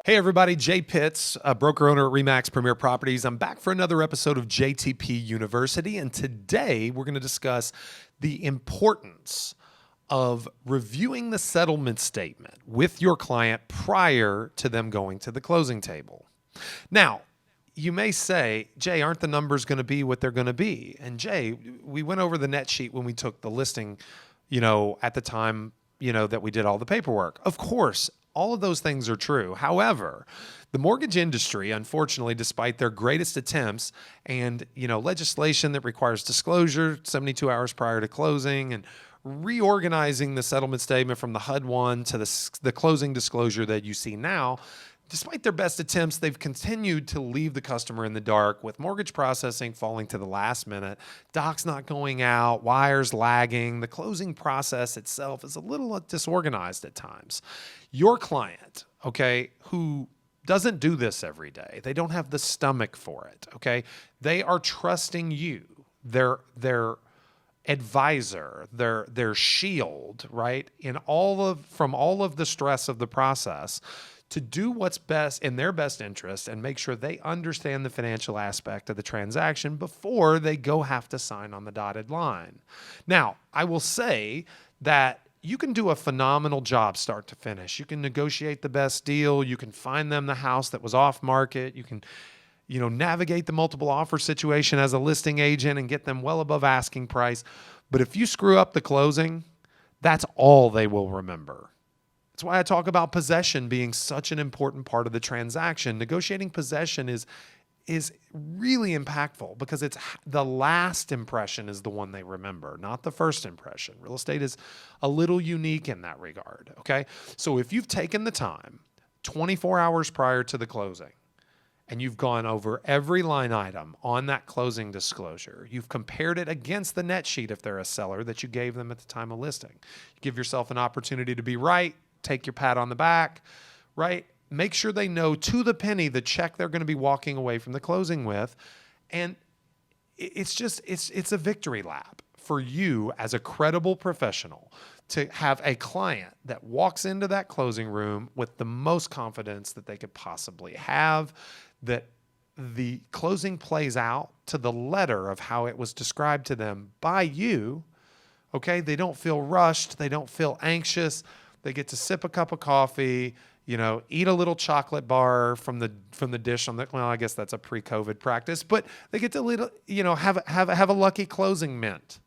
Hey everybody, Jay Pitts, a broker owner at RE/MAX Premier Properties. I'm back for another episode of JTP University, and today we're going to discuss the importance of reviewing the settlement statement with your client prior to them going to the closing table. Now, you may say, Jay, aren't the numbers going to be what they're going to be? And Jay, we went over the net sheet when we took the listing, at the time, that we did all the paperwork. Of course, all of those things are true. However, the mortgage industry, unfortunately, despite their greatest attempts and, legislation that requires disclosure 72 hours prior to closing and reorganizing the settlement statement from the HUD-1 to the closing disclosure that you see now, despite their best attempts, they've continued to leave the customer in the dark with mortgage processing falling to the last minute, docs not going out, wires lagging. The closing process itself is a little disorganized at times. Your client, who doesn't do this every day, they don't have the stomach for it, they are trusting you, their advisor, their shield, right, from all of the stress of the process, to do what's best in their best interest and make sure they understand the financial aspect of the transaction before they go have to sign on the dotted line. Now, I will say that you can do a phenomenal job start to finish. You can negotiate the best deal. You can find them the house that was off market. You can, navigate the multiple offer situation as a listing agent and get them well above asking price. But if you screw up the closing, that's all they will remember. That's why I talk about possession being such an important part of the transaction. Negotiating possession is really impactful because it's the last impression is the one they remember, not the first impression. Real estate is a little unique in that regard, okay? So if you've taken the time 24 hours prior to the closing and you've gone over every line item on that closing disclosure, you've compared it against the net sheet if they're a seller that you gave them at the time of listing. You give yourself an opportunity to be right, take your pat on the back, right? Make sure they know to the penny the check they're going to be walking away from the closing with. And it's a victory lap for you as a credible professional to have a client that walks into that closing room with the most confidence that they could possibly have, that the closing plays out to the letter of how it was described to them by you. They don't feel rushed. They don't feel anxious. They get to sip a cup of coffee, eat a little chocolate bar from the dish on the, well, I guess that's a pre-COVID practice, but they get to have a lucky closing mint.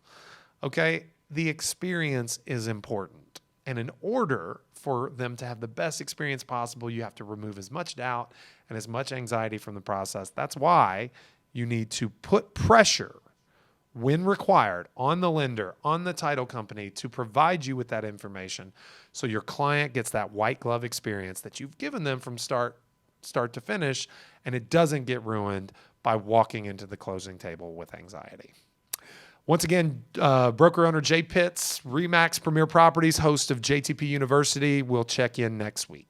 The experience is important. And in order for them to have the best experience possible, you have to remove as much doubt and as much anxiety from the process. That's why you need to put pressure when required on the lender, on the title company to provide you with that information so your client gets that white glove experience that you've given them from start to finish, and it doesn't get ruined by walking into the closing table with anxiety. Once again, broker owner Jay Pitts, RE/MAX Premier Properties, host of JTP University. We'll check in next week.